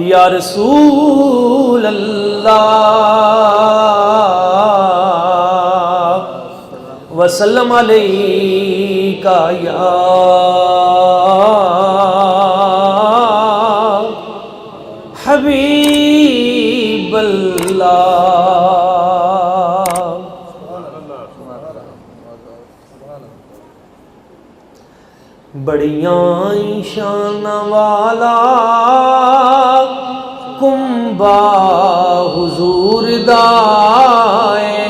یا رسول اللہ وسلم علیکہ یا حبیب اللہ۔ بڑیاں شان والا کنبا حضور دائے،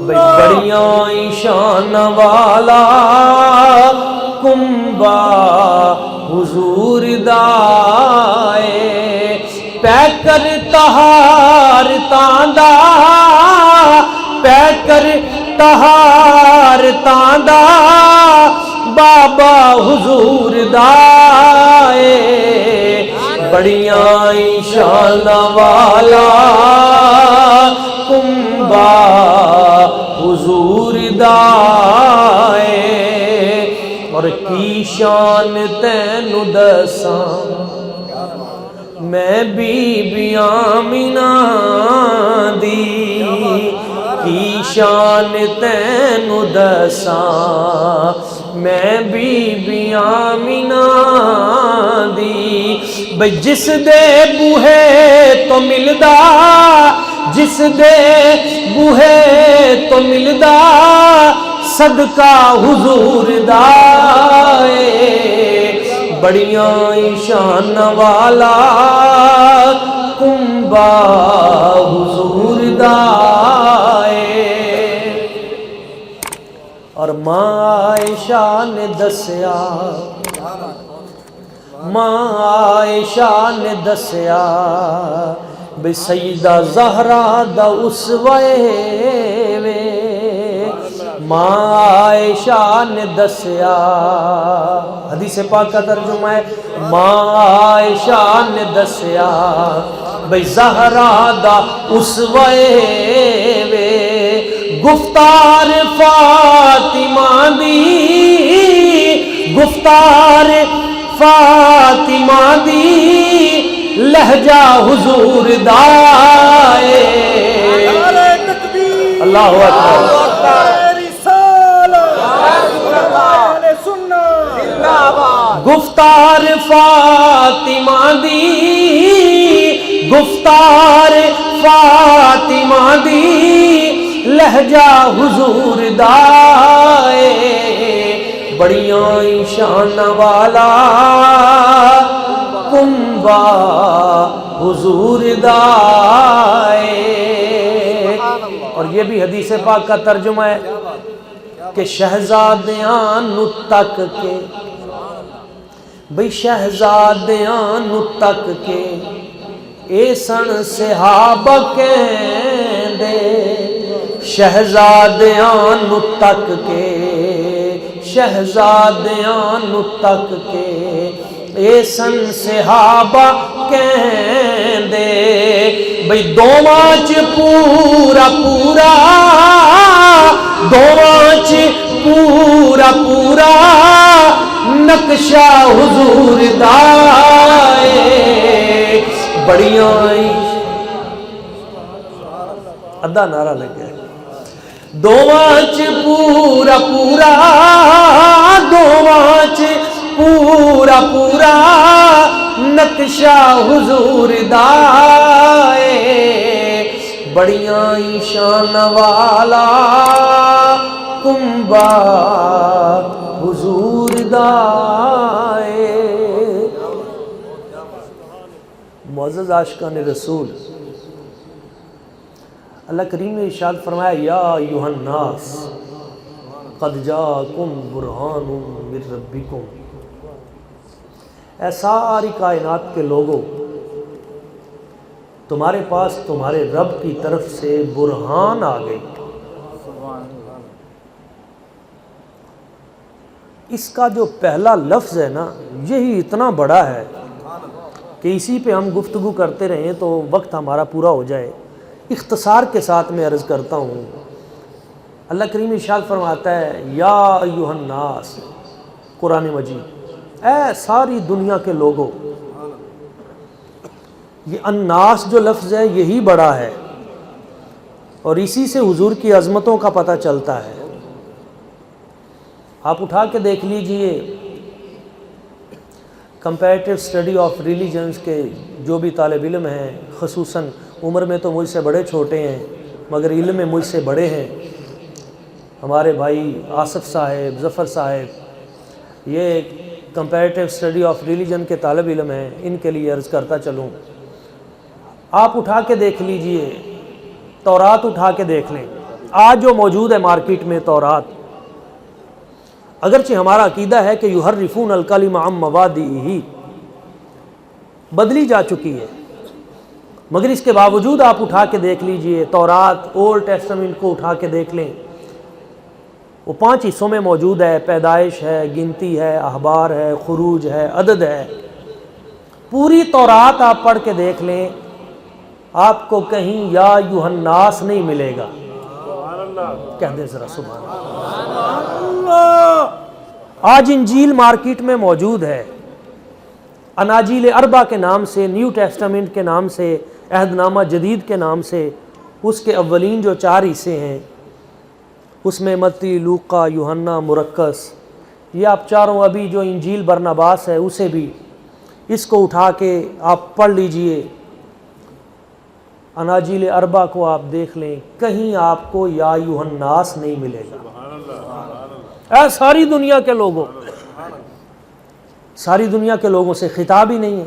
بڑیاں شان والا کنبا حضور دائے، پیکر تہار تاندہ، پیکر تہار تاندہ بابا حضور دائے، بڑیاں شان والا کنبا حضور دائے، اور کی شان تینو دساں میں بی بی آمینہ دی، کی شان تینو دساں میں بی بی آمینہ دی، بھئی جس دے بوہے تو ملدا، جس دے بوہے تو ملدا صدقہ حضور دائے، بڑیاں شان والا کنبا حضور دائے۔ اور ماں عائشہ نے دسیا، ماں عائشہ نے دسیا بے سیدہ زہرا دا اسوے وے، ماں عائشہ نے دسیا، حدیث پاک کا ترجمہ ہے، ماں عائشہ نے دسیا بھئی زہرا دا اسوے وے، گفتار فاطمہ دی، گفتار فاطمہ دی لہجہ حضور دائے، اللہ اکبر، گفتار فاطمہ دی، گفتار فاطمہ دی لہجہ حضور دائے، بڑیاں شان والا کنبا حضور دائے۔ اور یہ بھی حدیث پاک کا ترجمہ ہے کہ شہزادیاں نو تک کے، بھئی شہزادیاں نو تک کے اے سن صحابہ کہندے، شہزادیاں نو تک کے، شہزادیاں نو تک کے اے سن صحابہ کہندے، بھئی دوواں چ پورا پورا، دوواں چ پورا پورا نقشہ حضور دائے، بڑیاں ادھا نعرہ لگے، دوواں چ پورا پورا، دوواں چ پورا پورا نقشہ حضور دائے، بڑیاں شان والا کنبا حضور دائے۔ معزز عاشقان رسول، اللہ کریم نے ارشاد فرمایا یا ایھا الناس قد جاءکم برہان من ربکم، اے ساری کائنات کے لوگوں، تمہارے پاس تمہارے رب کی طرف سے برہان آ گئی۔ اس کا جو پہلا لفظ ہے نا، یہی اتنا بڑا ہے کہ اسی پہ ہم گفتگو کرتے رہیں تو وقت ہمارا پورا ہو جائے۔ اختصار کے ساتھ میں عرض کرتا ہوں، اللہ کریم ارشاد فرماتا ہے یا ایھا الناس، قرآن مجید، اے ساری دنیا کے لوگوں، یہ الناس جو لفظ ہے یہی بڑا ہے، اور اسی سے حضور کی عظمتوں کا پتہ چلتا ہے۔ آپ اٹھا کے دیکھ لیجئے کمپیریٹیو اسٹڈی آف ریلیجنز کے جو بھی طالب علم ہیں، خصوصاً عمر میں تو مجھ سے بڑے چھوٹے ہیں مگر علم میں مجھ سے بڑے ہیں، ہمارے بھائی آصف صاحب، ظفر صاحب، یہ کمپیریٹیو اسٹڈی آف ریلیجن کے طالب علم ہیں، ان کے لیے عرض کرتا چلوں۔ آپ اٹھا کے دیکھ لیجئے، تورات اٹھا کے دیکھ لیں، آج جو موجود ہے مارکیٹ میں تورات، اگرچہ ہمارا عقیدہ ہے کہ یحرفون الکلم عن مواضعہ، بدلی جا چکی ہے، مگر اس کے باوجود آپ اٹھا کے دیکھ لیجئے تورات، اولڈ ٹیسٹمنٹ کو اٹھا کے دیکھ لیں، وہ 5 حصوں میں موجود ہے، پیدائش ہے، گنتی ہے، احبار ہے، خروج ہے، عدد ہے۔ پوری تورات آپ پڑھ کے دیکھ لیں، آپ کو کہیں یا ایھا الناس نہیں ملے گا۔ کہہ دیں ذرا سبحان اللہ۔ آج انجیل مارکیٹ میں موجود ہے، اناجیل اربع کے نام سے، نیو ٹیسٹمنٹ کے نام سے، عہد نامہ جدید کے نام سے، اس کے اولین جو 4 حصے ہیں اس میں متی، لوقا، یوحنا، مرقس، یہ آپ چاروں، ابھی جو انجیل برناباس ہے اسے بھی، اس کو اٹھا کے آپ پڑھ لیجئے، اناجیل اربع کو آپ دیکھ لیں، کہیں آپ کو یا ایھا الناس نہیں ملے گا۔ اے ساری دنیا کے لوگوں، ساری دنیا کے لوگوں سے خطاب ہی نہیں ہے۔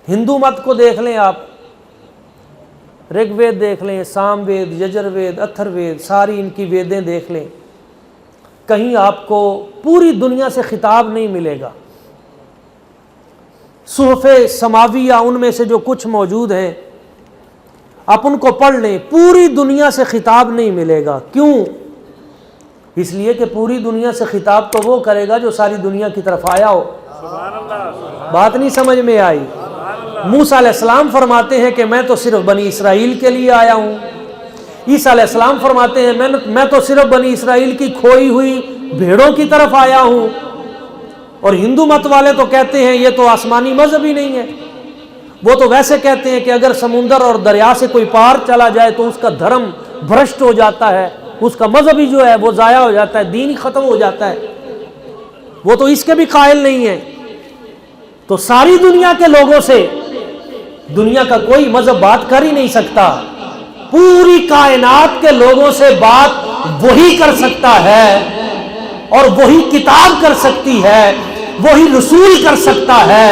ہندو مت کو دیکھ لیں آپ، رگ وید دیکھ لیں، سام وید، یجر وید، اتھر وید، ساری ان کی ویدیں دیکھ لیں، کہیں آپ کو پوری دنیا سے خطاب نہیں ملے گا۔ صحف سماویہ ان میں سے جو کچھ موجود ہیں آپ ان کو پڑھ لیں، پوری دنیا سے خطاب نہیں ملے گا۔ کیوں؟ اس لیے کہ پوری دنیا سے خطاب تو وہ کرے گا جو ساری دنیا کی طرف آیا ہو۔ بات نہیں سمجھ میں آئی؟ موسیٰ علیہ السلام فرماتے ہیں کہ میں تو صرف بنی اسرائیل کے لیے آیا ہوں، عیسیٰ علیہ السلام فرماتے ہیں میں تو صرف بنی اسرائیل کی کھوئی ہوئی بھیڑوں کی طرف آیا ہوں، اور ہندو مت والے تو کہتے ہیں یہ تو آسمانی مذہب ہی نہیں ہے، وہ تو ویسے کہتے ہیں کہ اگر سمندر اور دریا سے کوئی پار چلا جائے تو اس کا دھرم بھرشٹ ہو جاتا ہے، اس کا مذہب ہی جو ہے وہ ضائع ہو جاتا ہے، دین ہی ختم ہو جاتا ہے، وہ تو اس کے بھی قائل نہیں ہے۔ تو ساری دنیا کے لوگوں سے دنیا کا کوئی مذہب بات کر ہی نہیں سکتا، پوری کائنات کے لوگوں سے بات وہی کر سکتا ہے، اور وہی کتاب کر سکتی ہے، وہی رسول کر سکتا ہے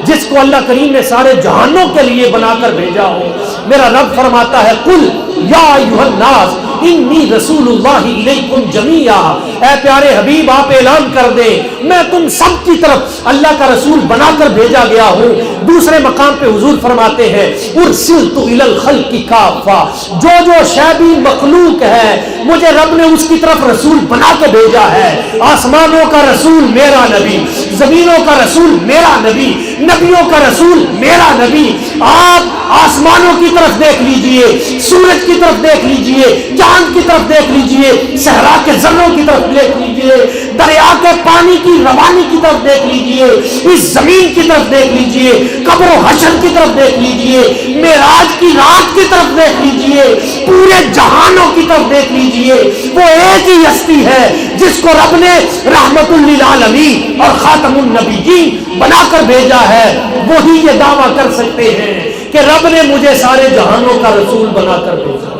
جس کو اللہ کریم نے سارے جہانوں کے لیے بنا کر بھیجا ہو۔ میرا رب فرماتا ہے قل یا ایھا الناس انی رسول اللہ الیکم جمیعا، اے پیارے حبیب آپ اعلان کر دیں میں تم سب کی طرف اللہ کا رسول بنا کر بھیجا گیا ہوں۔ دوسرے مقام پہ حضور فرماتے ہیں ارسلت الی الخلق کافہ، جو شے بھی مخلوق ہے مجھے رب نے اس کی طرف رسول بنا کے بھیجا ہے۔ آسمانوں کا رسول میرا نبی، زمینوں کا رسول میرا نبی، نبیوں کا رسول میرا نبی۔ آپ آسمانوں کی طرف دیکھ لیجئے، سورج کی طرف دیکھ لیجئے، چاند کی طرف دیکھ لیجئے، صحرا کے ذروں کی طرف دیکھ لیجئے، دریا کے پانی کی روانی کی طرف دیکھ لیجئے، اس زمین کی طرف دیکھ لیجئے، قبر و حشر کی طرف دیکھ لیجئے، معراج کی رات کی طرف دیکھ لیجئے، پورے جہانوں کی طرف دیکھ لیجئے۔ وہ ایک ہی ہستی ہے جس کو رب نے رحمت للعالمین اور خاتم النبیین بنا کر بھیجا ہے، وہی یہ دعویٰ کر سکتے ہیں کہ رب نے مجھے سارے جہانوں کا رسول بنا کر بھیجا۔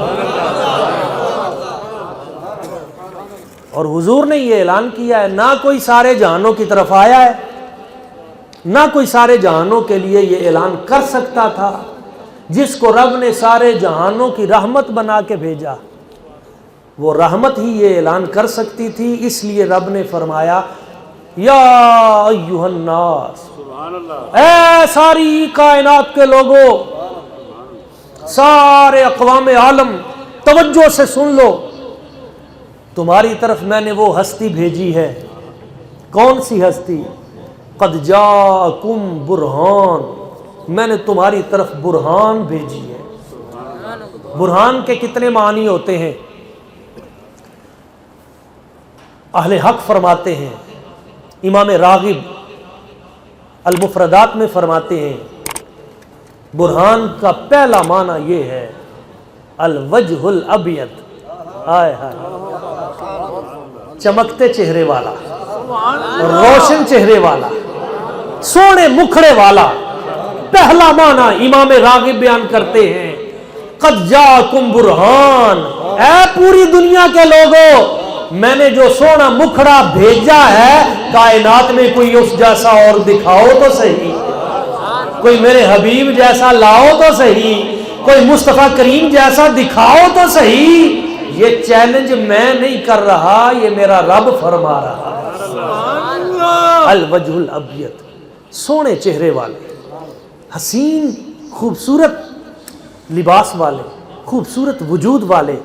اور حضور نے یہ اعلان کیا ہے، نہ کوئی سارے جہانوں کی طرف آیا ہے، نہ کوئی سارے جہانوں کے لیے یہ اعلان کر سکتا تھا، جس کو رب نے سارے جہانوں کی رحمت بنا کے بھیجا وہ رحمت ہی یہ اعلان کر سکتی تھی۔ اس لیے رب نے فرمایا یا ایھا الناس، اے ساری کائنات کے لوگوں، سارے اقوام عالم توجہ سے سن لو، تمہاری طرف میں نے وہ ہستی بھیجی ہے۔ کون سی ہستی؟ قد جاءکم برہان، میں نے تمہاری طرف برہان بھیجی ہے۔ برہان کے کتنے معنی ہوتے ہیں؟ اہل حق فرماتے ہیں، امام راغب المفردات میں فرماتے ہیں برہان کا پہلا معنی یہ ہے الوجہ الابیض، ہائے ہائے، چمکتے چہرے والا، روشن چہرے والا، سونے مکھڑے والا۔ پہلا معنی امام راغب بیان کرتے ہیں قد جاءکم برہان، اے پوری دنیا کے لوگوں، میں نے جو سونا مکھڑا بھیجا ہے کائنات میں کوئی اس جیسا اور دکھاؤ تو صحیح، کوئی میرے حبیب جیسا لاؤ تو صحیح، کوئی مصطفیٰ کریم جیسا دکھاؤ تو صحیح۔ یہ چیلنج میں نہیں کر رہا، یہ میرا رب فرما رہا ہے۔ الوجہ الابیض، سونے چہرے والے، حسین خوبصورت لباس والے، خوبصورت وجود والے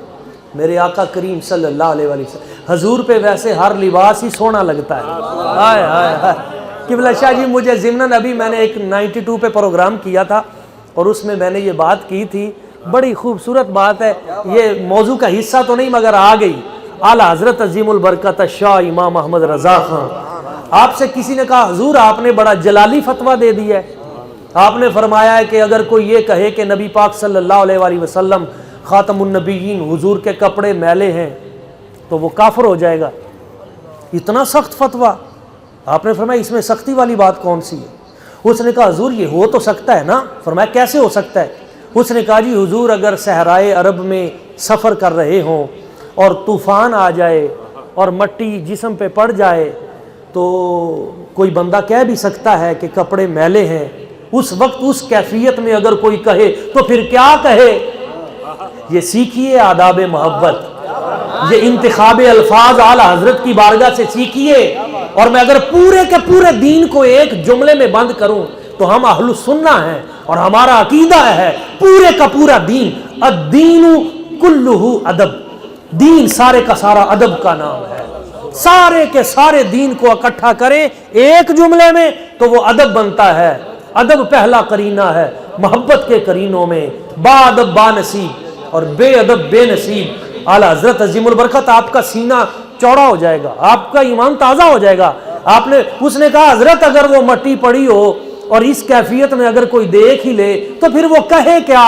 میرے آقا کریم صلی اللہ علیہ وسلم۔ حضور پہ ویسے ہر لباس ہی سونا لگتا ہے، ہائے ہائے ہائے۔ قبلہ شاہ جی مجھے ضمناً ابھی میں نے ایک 92 پہ پروگرام کیا تھا اور اس میں نے یہ بات کی تھی، بڑی خوبصورت بات ہے، یہ موضوع کا حصہ تو نہیں مگر آ گئی۔ اعلیٰ حضرت عظیم البرکت شاہ امام احمد رضا خان، آپ سے کسی نے کہا حضور آپ نے بڑا جلالی فتویٰ دے دیا ہے، آپ نے فرمایا ہے کہ اگر کوئی یہ کہے کہ نبی پاک صلی اللہ علیہ وسلم خاتم النبیین حضور کے کپڑے میلے ہیں تو وہ کافر ہو جائے گا، اتنا سخت فتویٰ۔ آپ نے فرمایا اس میں سختی والی بات کون سی ہے؟ اس نے کہا حضور یہ ہو تو سکتا ہے نا؟ فرمایا کیسے ہو سکتا ہے؟ اس نے کہا جی حضور اگر صحرائے عرب میں سفر کر رہے ہوں اور طوفان آ جائے اور مٹی جسم پہ پڑ جائے تو کوئی بندہ کہہ بھی سکتا ہے کہ کپڑے میلے ہیں، اس وقت اس کیفیت میں اگر کوئی کہے تو پھر کیا کہے؟ یہ سیکھیے آداب محبت، یہ انتخاب الفاظ اعلیٰ حضرت کی بارگاہ سے سیکھیے۔ اور میں اگر پورے کے پورے دین کو ایک جملے میں بند کروں تو ہم اہل سنہ ہیں اور ہمارا عقیدہ ہے پورے کا پورا دین الدین کلہ ادب، دین سارے کا سارا ادب کا نام ہے۔ سارے کے سارے دین کو اکٹھا کریں ایک جملے میں تو وہ ادب بنتا ہے۔ ادب پہلا قرینہ ہے محبت کے قرینوں میں، با ادب با نصیب اور بے ادب بے نصیب۔ اعلیٰ حضرت عظیم البرکت آپ کا سینہ چوڑا ہو جائے گا، آپ کا ایمان تازہ ہو جائے گا۔ اس نے کہا حضرت اگر وہ مٹی پڑی ہو اور اس کیفیت میں اگر کوئی دیکھ ہی لے تو پھر وہ کہے کیا؟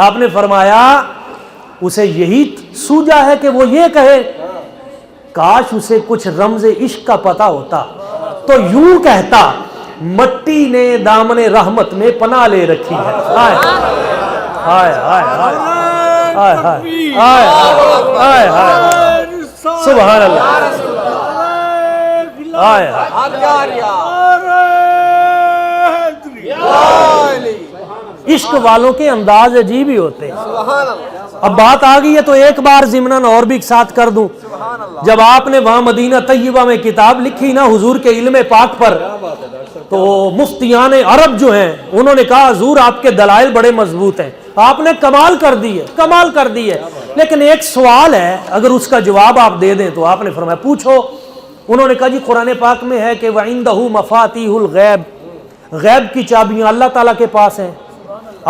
آپ نے فرمایا اسے یہی سوجا ہے کہ وہ یہ کہے کاش اسے کچھ رمز عشق کا پتہ ہوتا تو یوں کہتا مٹی نے دامن رحمت میں پناہ لے رکھی ہے۔ ہائے ہائے ہائے ہائے ہائے ہائے ہائے سبحان اللہ، ہائے عشق والوں کے انداز عجیب ہی ہوتے ہیں۔ اب بات آ گئی ہے تو ایک بار ضمناً اور بھی ساتھ کر دوں، جب آپ نے وہاں مدینہ طیبہ میں کتاب لکھی نا حضور کے علم پاک پر تو مفتیان عرب جو ہیں انہوں نے کہا حضور آپ کے دلائل بڑے مضبوط ہیں، آپ نے کمال کر دی ہے، کمال کر دی ہے، لیکن ایک سوال ہے اگر اس کا جواب آپ دے دیں تو آپ نے فرمایا پوچھو۔ انہوں نے کہا جی قرآن پاک میں ہے کہ وَعِندَهُ مَفَاتِيحُ الْغَيْبِ، غیب کی چابیاں اللہ تعالیٰ کے پاس ہیں۔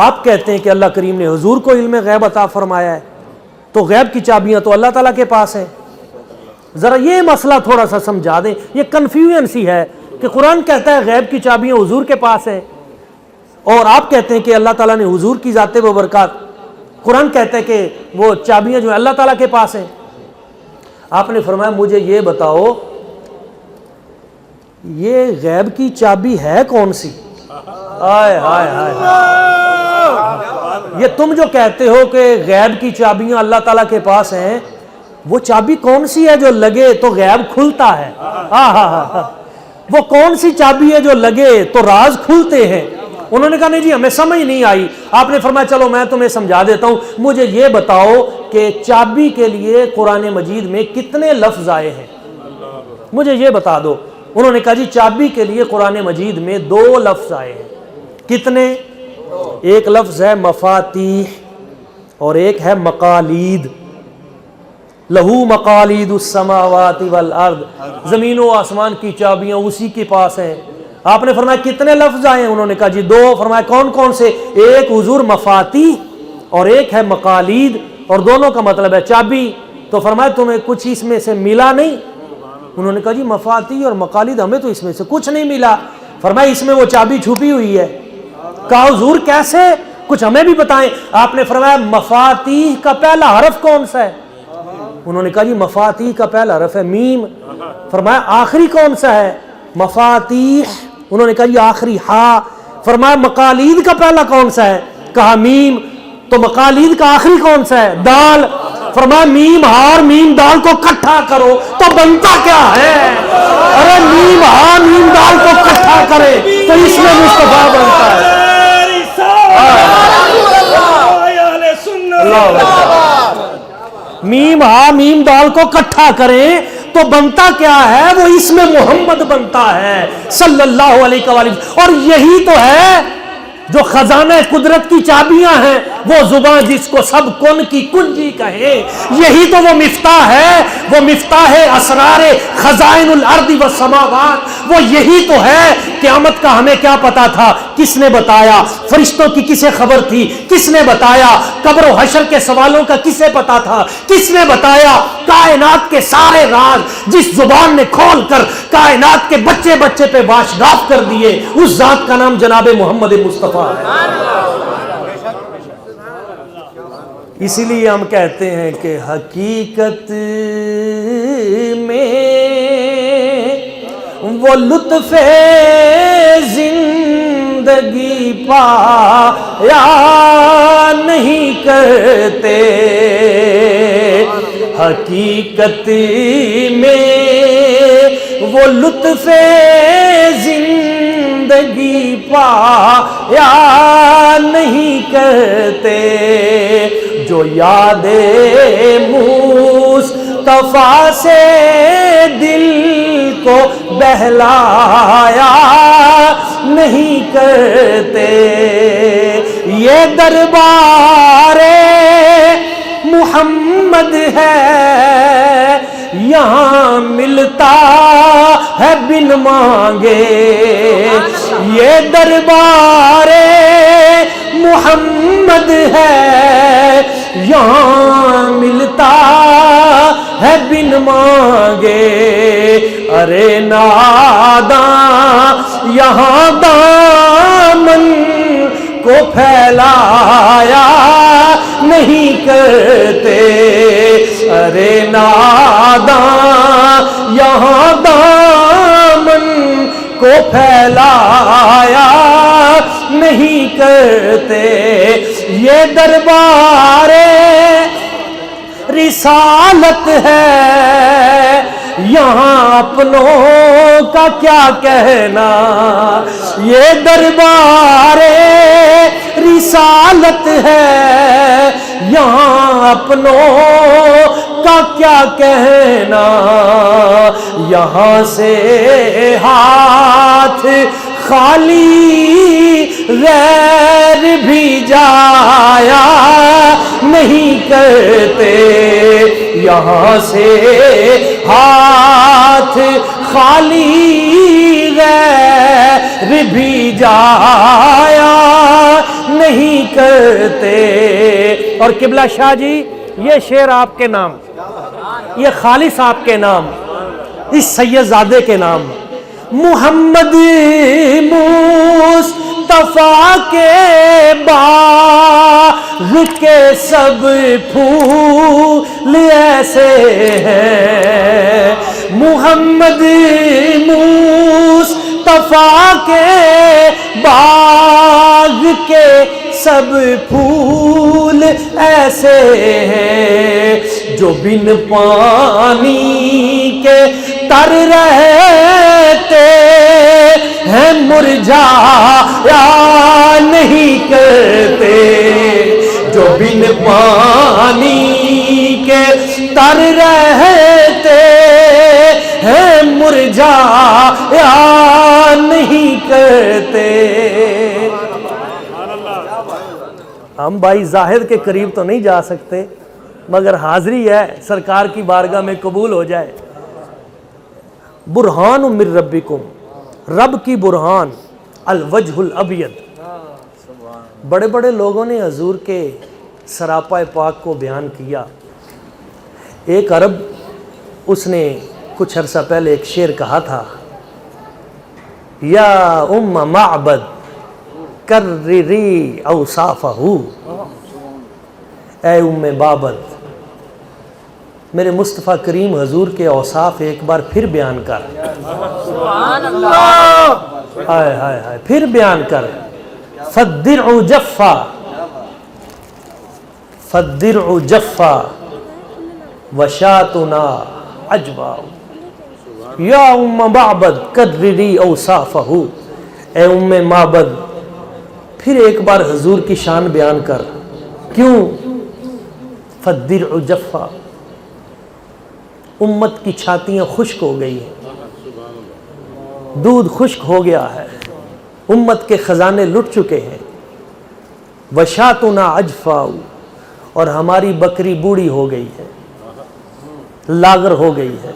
آپ کہتے ہیں کہ اللہ کریم نے حضور کو علم غیب عطا فرمایا ہے تو غیب کی چابیاں تو اللہ تعالیٰ کے پاس ہیں۔ ذرا یہ مسئلہ تھوڑا سا سمجھا دیں، یہ کنفیوژن سی ہے کہ قرآن کہتا ہے غیب کی چابیاں حضور کے پاس ہیں اور آپ کہتے ہیں کہ اللہ تعالیٰ نے حضور کی ذات و برکات، قرآن کہتا ہے کہ وہ چابیاں جو ہیں اللہ تعالیٰ کے پاس ہیں۔ آپ نے فرمایا مجھے یہ بتاؤ یہ غیب کی چابی ہے کون سی؟ آئے ہائے ہائے، یہ تم جو کہتے ہو کہ غیب کی چابیاں اللہ تعالیٰ کے پاس ہیں، وہ چابی کون سی ہے جو لگے تو غیب کھلتا ہے؟ وہ کون سی چابی ہے جو لگے تو راز کھلتے ہیں؟ انہوں نے کہا نہیں جی ہمیں سمجھ نہیں آئی۔ آپ نے فرمایا چلو میں تمہیں سمجھا دیتا ہوں، مجھے یہ بتاؤ کہ چابی کے لیے قرآن مجید میں کتنے لفظ آئے ہیں، مجھے یہ بتا دو۔ انہوں نے کہا جی چابی کے لیے قرآن مجید میں 2 لفظ آئے ہیں۔ کتنے؟ ایک لفظ ہے مفاتیح اور ایک ہے مقالید۔ لہو مقالید السماوات والارض، زمین و آسمان کی چابیاں اسی کے پاس ہیں۔ آپ نے فرمایا کتنے لفظ آئے ہیں؟ انہوں نے کہا جی 2۔ فرمایا کون کون سے؟ ایک حضور مفاتیح اور ایک ہے مقالید، اور دونوں کا مطلب ہے چابی۔ تو فرمایا تمہیں کچھ اس میں سے ملا نہیں؟ انہوں نے کہا جی مفاتیح اور مقالید ہمیں تو اس میں سے کچھ نہیں ملا۔ فرمایا اس میں وہ چابی چھپی ہوئی ہے۔ کہا حضور کیسے، کچھ ہمیں بھی بتائیں۔ آپ نے فرمایا مفاتیح کا پہلا حرف کون سا ہے؟ انہوں نے کہا جی مفاتیح کا پہلا حرف ہے میم۔ فرمایا آخری کون سا ہے؟ مفاتیح۔ انہوں نے کہا جی آخری ہا۔ فرمایا مقالید کا پہلا کون سا ہے؟ کہا میم۔ تو مقالید کا آخری کون سا ہے؟ دال۔ فرمایا میم ہا اور میم دال کو کٹھا کرو تو بنتا کیا ہے؟ ارے میم ہا میم دال کو کٹھا کرے تو اس میں مصطفیٰ بنتا ہے۔ میم ہا میم دال کو کٹھا کریں تو بنتا کیا ہے؟ وہ اس میں محمد بنتا ہے صلی اللہ علیہ وآلہ۔ اور یہی تو ہے جو خزانہ قدرت کی چابیاں ہیں، وہ زبان جس کو سب کن کی کنجی کہے، یہی تو وہ مفتاح ہے، وہ مفتاح اسرار خزائن الارض والسماوات۔ وہ یہی تو ہے۔ قیامت کا ہمیں کیا پتا تھا؟ کس نے بتایا؟ فرشتوں کی کسے خبر تھی؟ کس نے بتایا؟ قبر و حشر کے سوالوں کا کسے پتا تھا؟ کس نے بتایا؟ کائنات کے سارے راز جس زبان نے کھول کر کائنات کے بچے بچے پہ واشگاف کر دیے، اس ذات کا نام جناب محمد مصطفیٰ ہے۔ اسی لیے ہم کہتے ہیں کہ حقیقت میں وہ لطف زندگی پایا نہیں کرتے، حقیقت میں وہ لطف زندگی پایا نہیں کرتے، جو یاد مصطفیٰ سے دل کو بہلایا نہیں کرتے۔ یہ دربار محمد ہے، یہاں ملتا ہے بن مانگے۔ یہ دربار محمد ہے، یہاں ملتا ہے بن مانگے۔ ارے ناداں یہاں دامن کو پھیلایا نہیں کرتے، ارے ناداں یہاں دامن کو پھیلایا نہیں کرتے۔ یہ دربار رسالت ہے، یہاں اپنوں کا کیا کہنا۔ یہ دربار رسالت ہے، یہاں اپنوں کا کیا کہنا۔ یہاں سے ہاتھ خالی غیر بھی جایا نہیں کرتے، یہاں سے ہاتھ خالی غیر بھی جایا نہیں کرتے۔ اور قبلہ شاہ جی یہ شعر آپ کے نام، یہ خالص آپ کے نام، اس سید زادے کے نام۔ محمد مصطفیٰ کے باغ کے سب پھول ایسے ہیں، محمد مصطفیٰ کے باغ کے سب پھول ایسے ہیں، جو بن پانی کے تر رہتے ہیں مرجھایا نہیں کرتے، جو بن پانی کے تر رہتے ہیں مرجھایا نہیں کرتے۔ ہم بھائی زاہد کے قریب تو نہیں جا سکتے، مگر حاضری ہے سرکار کی بارگاہ میں قبول ہو جائے۔ برہان من ربکم، رب کی برہان، الوجہ الابید۔ بڑے بڑے لوگوں نے حضور کے سراپا پاک کو بیان کیا۔ ایک عرب، اس نے کچھ عرصہ پہلے ایک شعر کہا تھا، یا ام معبد کرری اوصافہ، اے ام بابت میرے مصطفیٰ کریم حضور کے اوصاف ایک بار پھر بیان کر، سبحان اللہ، ہائے ہائے ہائے، پھر بیان کر۔ فالدرع جفا، فالدرع جفا وشاتنا عجبا، یا ام معبد کرری اوصافہ، اے ام معبد پھر ایک بار حضور کی شان بیان کر۔ کیوں؟ فالدرع جفا، امت کی چھاتیاں خشک ہو گئی ہیں، دودھ خشک ہو گیا ہے، امت کے خزانے لٹ چکے ہیں۔ وشاتنا عجفا، اور ہماری بکری بوڑھی ہو گئی ہے، لاغر ہو گئی ہے۔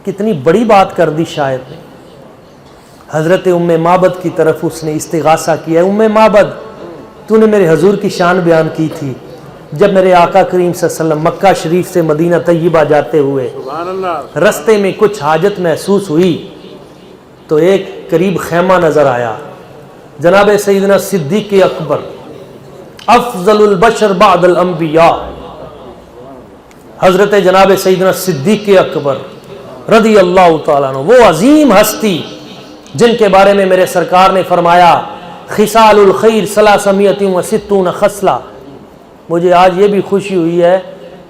کتنی بڑی بات کر دی شاعر نے۔ حضرت ام معبد کی طرف اس نے استغاثہ کیا، ام معبد تو نے میرے حضور کی شان بیان کی تھی جب میرے آقا کریم صلی اللہ علیہ وسلم مکہ شریف سے مدینہ طیبہ جاتے ہوئے رستے میں کچھ حاجت محسوس ہوئی تو ایک قریب خیمہ نظر آیا، جناب سیدنا صدیق اکبر افضل البشر بعد الانبیاء، حضرت جناب سیدنا صدیق اکبر رضی اللہ تعالیٰ عنہ، وہ عظیم ہستی جن کے بارے میں میرے سرکار نے فرمایا خصال الخیر 360 خصلہ۔ مجھے آج یہ بھی خوشی ہوئی ہے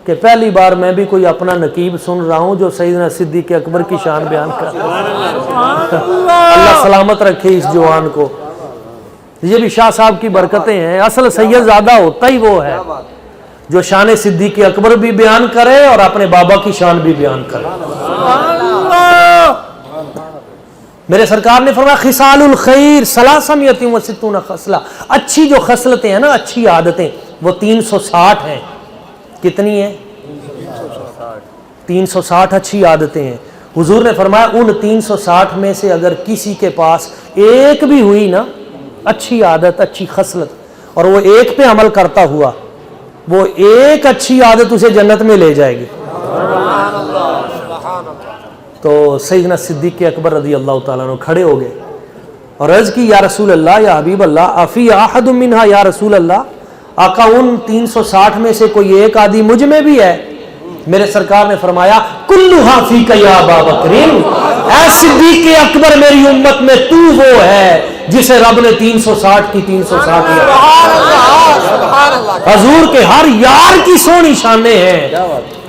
کہ پہلی بار میں بھی کوئی اپنا نقیب سن رہا ہوں جو سیدنا صدیق اکبر کی شان بیان کر رہا ہے۔ اللہ سلامت رکھے اس جوان کو۔ یہ بھی شاہ صاحب کی برکتیں ہیں۔ اصل سید زادہ ہوتا ہی وہ ہے جو شان صدیق اکبر بھی بیان کرے اور اپنے بابا کی شان بھی بیان کرے۔ میرے سرکار نے فرمایا خصال الخیر 360 خصلہ، اچھی جو خصلتیں ہیں نا، اچھی عادتیں، وہ 360 ہیں۔ کتنی ہیں؟ 360 اچھی عادتیں ہیں۔ حضور نے فرمایا ان 360 میں سے اگر کسی کے پاس ایک بھی ہوئی نا اچھی عادت، اچھی خصلت، اور وہ ایک پہ عمل کرتا ہوا، وہ ایک اچھی عادت اسے جنت میں لے جائے گی۔ تو سیدنا صدیق اکبر رضی اللہ تعالیٰ عنہ کھڑے ہو گئے اور عرض کی یا رسول اللہ، یا حبیب اللہ، افی احد منہا یا رسول اللہ، آقا ان 360 میں سے کوئی ایک آدھی مجھ میں بھی ہے؟ میرے سرکار نے فرمایا کلھا فیک یا ابا بکر، اے صدیق اکبر میری امت میں تو وہ ہے جسے رب نے 360 کی 360 کیا۔ حضور کے ہر یار کی سونی شانیں ہیں۔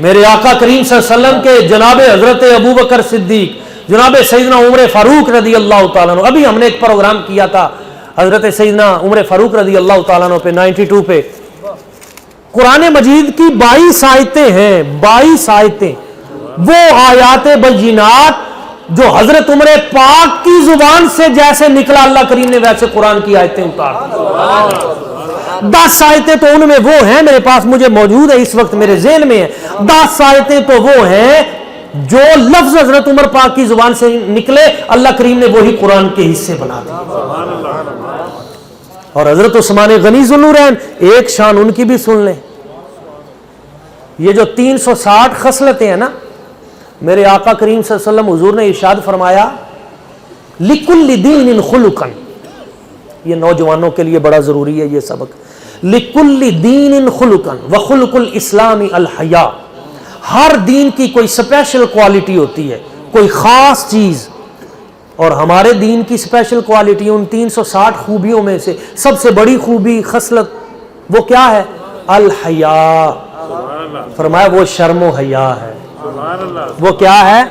میرے آقا کریم صلی اللہ علیہ وسلم کے جناب حضرت ابو بکر صدیق، جناب سیدنا عمر فاروق رضی اللہ تعالیٰ عنہ، ابھی ہم نے ایک پروگرام کیا تھا حضرت سیدنا عمر فاروق رضی اللہ تعالیٰ عنہ پہ 92 پہ۔ قرآن مجید کی 22 آیتیں ہیں، 22 آیتیں، وہ آیات بینات جو حضرت عمر پاک کی زبان سے جیسے نکلا اللہ کریم نے ویسے قرآن کی آیتیں اتار دی۔ 10 آیتیں تو ان میں وہ ہیں، میرے پاس مجھے موجود ہے اس وقت، میرے ذہن میں ہے۔ 10 آیتیں تو وہ ہیں جو لفظ حضرت عمر پاک کی زبان سے نکلے اللہ کریم نے وہی قرآن کے حصے بنا دیے۔ اور حضرت عثمان غنی ذوالنورین، ایک شان ان کی بھی سن لیں۔ یہ جو 360 خصلتیں ہیں نا، میرے آقا کریم صلی اللہ علیہ وسلم حضور نے ارشاد فرمایا لِكُلِّ دِينٍ خُلُقًا، یہ نوجوانوں کے لیے بڑا ضروری ہے یہ سبق۔ لِكُلِّ دِينٍ خُلُقًا وَخُلُقُ الْإِسْلَامِ الْحَيَاءُ، ہر دین کی کوئی سپیشل کوالٹی ہوتی ہے، کوئی خاص چیز، اور ہمارے دین کی سپیشل کوالٹی ان 360 خوبیوں میں سے سب سے بڑی خوبی خصلت وہ کیا ہے؟ الحیا۔ فرمایا وہ شرم و حیا ہے۔ وہ کیا ہے؟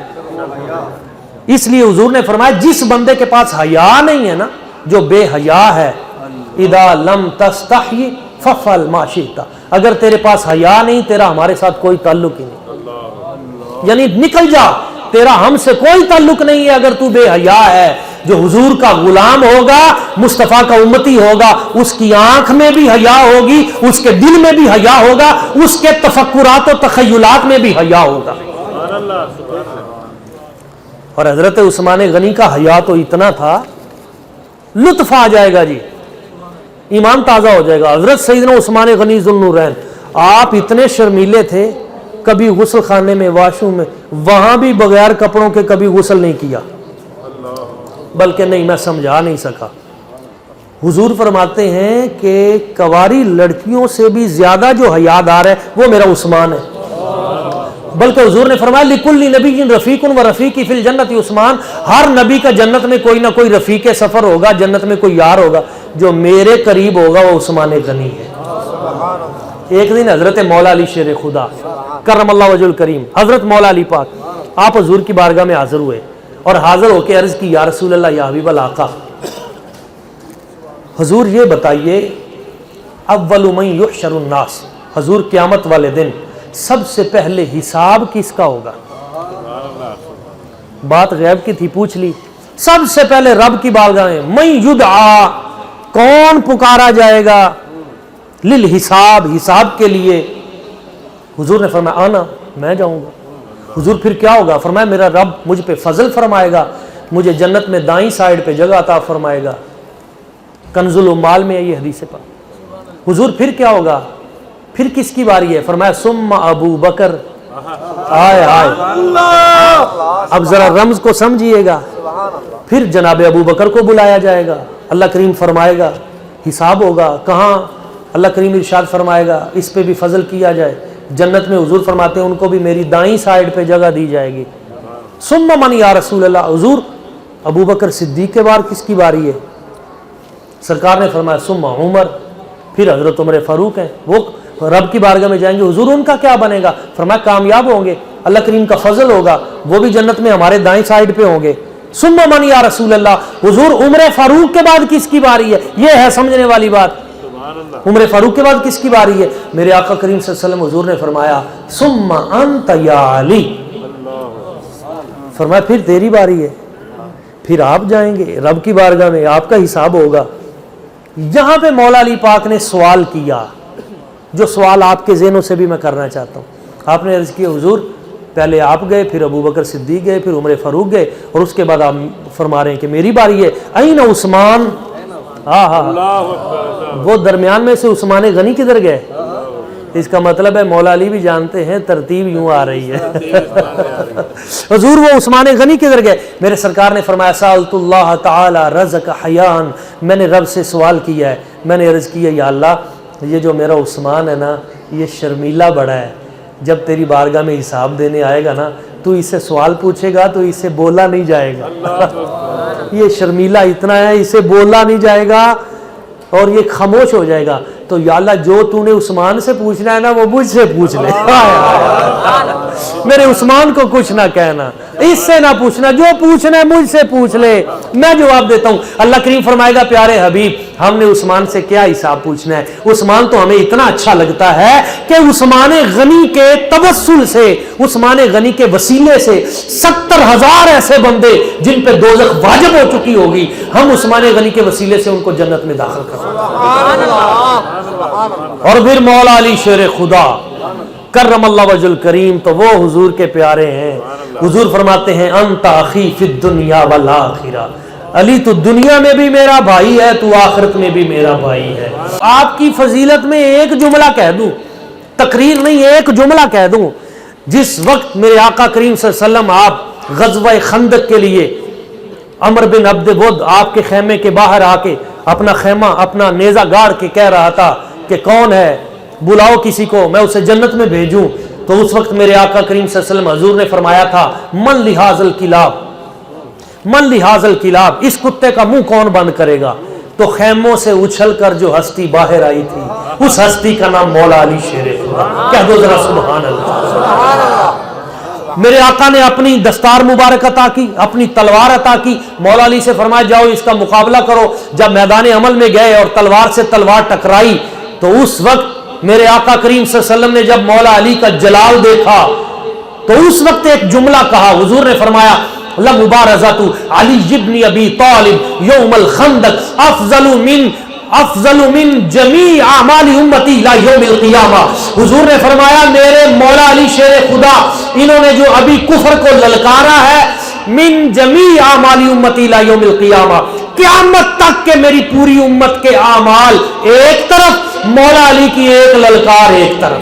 اس لیے حضور نے فرمایا جس بندے کے پاس حیا نہیں ہے نا، جو بے حیا ہے، اذا لم تستحی ففعل ما شئت، اگر تیرے پاس حیا نہیں تیرا ہمارے ساتھ کوئی تعلق ہی نہیں، یعنی نکل جا، تیرا ہم سے کوئی تعلق نہیں ہے اگر تو بے حیا ہے۔ جو حضور کا غلام ہوگا، مصطفیٰ کا امتی ہوگا، اس کی آنکھ میں بھی حیا ہوگی، اس کے دل میں بھی حیا ہوگا، اس کے تفکرات و تخیلات میں بھی حیا ہوگا۔ اور حضرت عثمان غنی کا حیا تو اتنا تھا، لطف آ جائے گا جی، ایمان تازہ ہو جائے گا۔ حضرت سیدنا عثمان غنی ذوالنورین، آپ اتنے شرمیلے تھے، کبھی غسل خانے میں، واش روم میں، وہاں بھی بغیر کپڑوں کے کبھی غسل نہیں کیا، بلکہ نہیں، میں سمجھا نہیں سکا، حضور فرماتے ہیں کہ کواری لڑکیوں سے بھی زیادہ جو حیادار ہے وہ میرا عثمان ہے. بلکہ حضور نے فرمایا لکل نبی رفیق و رفیقی فی الجنت عثمان، ہر نبی کا جنت میں کوئی نہ کوئی رفیق سفر ہوگا، جنت میں کوئی یار ہوگا، جو میرے قریب ہوگا وہ عثمان غنی ہے. ایک دن حضرت مولا علی شیر خدا کرم اللہ وجہ الکریم، حضرت مولا علی پاک آپ حضور کی بارگاہ میں حاضر ہوئے اور حاضر ہو کے عرض کی یا رسول اللہ یا حبیب الآقا، حضور یہ بتائیے اول من یحشر الناس، حضور قیامت والے دن سب سے پہلے حساب کس کا ہوگا؟ بات غیب کی تھی، پوچھ لی. سب سے پہلے رب کی بارگاہ میں من یدعا، کون پکارا جائے گا للحساب، حساب کے لیے؟ حضور نے فرمایا آنا، میں جاؤں گا. حضور پھر کیا ہوگا؟ فرمایا میرا رب مجھ پہ فضل فرمائے گا، مجھے جنت میں دائیں سائیڈ پہ جگہ عطا فرمائے گا. کنز العمال میں ہے یہ حدیث پاک. حضور پھر کیا ہوگا؟ پھر کس کی باری ہے؟ فرمایا ثم ابو بکر. آئے آئے، اب ذرا رمز کو سمجھیے گا. پھر جناب ابو بکر کو بلایا جائے گا، اللہ کریم فرمائے گا حساب ہوگا. کہاں؟ اللہ کریم ارشاد فرمائے گا اس پہ بھی فضل کیا جائے. جنت میں حضور فرماتے ہیں ان کو بھی میری دائیں سائیڈ پہ جگہ دی جائے گی. ثم من یا رسول اللہ، حضور ابو بکر صدیق کے بعد کس کی باری ہے؟ سرکار نے فرمایا ثم عمر، پھر حضرت عمر فاروق ہیں، وہ رب کی بارگاہ میں جائیں گے. حضور ان کا کیا بنے گا؟ فرمایا کامیاب ہوں گے، اللہ کریم کا فضل ہوگا، وہ بھی جنت میں ہمارے دائیں سائیڈ پہ ہوں گے. ثم من یا رسول اللہ، حضور عمر فاروق کے بعد کس کی باری ہے؟ یہ ہے سمجھنے والی بات. عمر فاروق کے بعد کس کی باری ہے؟ میرے آقا کریم صلی اللہ علیہ وسلم حضور نے فرمایا ثم انت یا علی، فرمایا پھر تیری باری ہے، پھر آپ جائیں گے رب کی بارگاہ میں، آپ کا حساب ہوگا. یہاں پہ مولا علی پاک نے سوال کیا، جو سوال آپ کے ذہنوں سے بھی میں کرنا چاہتا ہوں. آپ نے عرض کیا حضور پہلے آپ گئے، پھر ابو بکر صدیق گئے، پھر عمر فاروق گئے، اور اس کے بعد آپ فرما رہے ہیں کہ میری باری ہے. این عثمان، وہ درمیان میں سے عثمان غنی کدھر گئے؟ اس کا مطلب ہے مولا علی بھی جانتے ہیں ترتیب یوں آ رہی ہے. حضور وہ عثمان غنی کدھر گئے؟ میرے سرکار نے فرمایا سألت اللہ تعالی رزق حیان، میں نے رب سے سوال کیا ہے، میں نے عرض کیا یا اللہ یہ جو میرا عثمان ہے نا یہ شرمیلا بڑا ہے، جب تیری بارگاہ میں حساب دینے آئے گا نا تو اس سے سوال پوچھے گا تو اس سے بولا نہیں جائے گا. یہ شرمیلا اتنا ہے، اسے بولا نہیں جائے گا اور یہ خاموش ہو جائے گا. تو یا اللہ جو تو نے عثمان سے پوچھنا ہے نا وہ مجھ سے پوچھ لے. میرے عثمان کو کچھ نہ کہنا، اس سے نہ پوچھنا، جو پوچھنا ہے مجھ سے پوچھ لے، میں جواب دیتا ہوں. اللہ کریم فرمائے گا پیارے حبیب ہم نے عثمان سے کیا حساب پوچھنا ہے؟ عثمان تو ہمیں اتنا اچھا لگتا ہے کہ عثمان غنی کے توسل سے، عثمان غنی کے وسیلے سے 70,000 ایسے بندے جن پہ دوزخ واجب ہو چکی ہوگی، ہم عثمان غنی کے وسیلے سے ان کو جنت میں داخل کر دیں. اور پھر مولا علی شیر خدا کرم اللہ وجہ الکریم تو وہ حضور کے پیارے ہیں. حضور فرماتے ہیں انت اخی فی الدنیا والآخرہ، علی تو دنیا میں بھی میرا بھائی ہے، تو آخرت میں بھی میرا بھائی ہے. آپ کی فضیلت میں ایک جملہ کہہ دوں، تقریر نہیں ایک جملہ کہہ دوں. جس وقت میرے آقا کریم صلی اللہ علیہ وسلم آپ غزوہ خندق کے لیے عمر بن عبد ود آپ کے خیمے کے باہر آ کے اپنا خیمہ اپنا نیزہ گاڑ کے کہہ رہا تھا کہ کون ہے بلاؤ کسی کو میں اسے جنت میں بھیجوں، تو اس وقت میرے آقا کریم صلی اللہ علیہ وسلم حضور نے فرمایا تھا من لحاظ الکلاب، من لحاظ الکلاب، اس کتے کا منہ کون بند کرے گا؟ تو خیموں سے اچھل کر جو ہستی باہر آئی تھی اس ہستی کا نام مولا علی شیر خدا. کہہ دو ذرا سبحان اللہ. میرے آقا نے اپنی دستار مبارک عطا کی، اپنی تلوار عطا کی. مولا علی سے فرمایا جاؤ اس کا مقابلہ کرو. جب میدان عمل میں گئے اور تلوار سے تلوار ٹکرائی تو اس وقت میرے آقا کریم صلی اللہ علیہ وسلم نے جب مولا علی کا جلال دیکھا تو اس وقت ایک جملہ کہا. حضور نے فرمایا لمبارزۃ علی ابن ابی طالب یوم الخندق افضل من جمیع اعمال امتی لا یوم القیامہ. حضور نے فرمایا میرے مولا علی شیر خدا انہوں نے جو ابھی کفر کو للکارا ہے من جمیع اعمال امتی لا یوم القیامہ، قیامت تک کے میری پوری امت کے اعمال ایک طرف، مولا علی کی ایک للکار ایک طرف.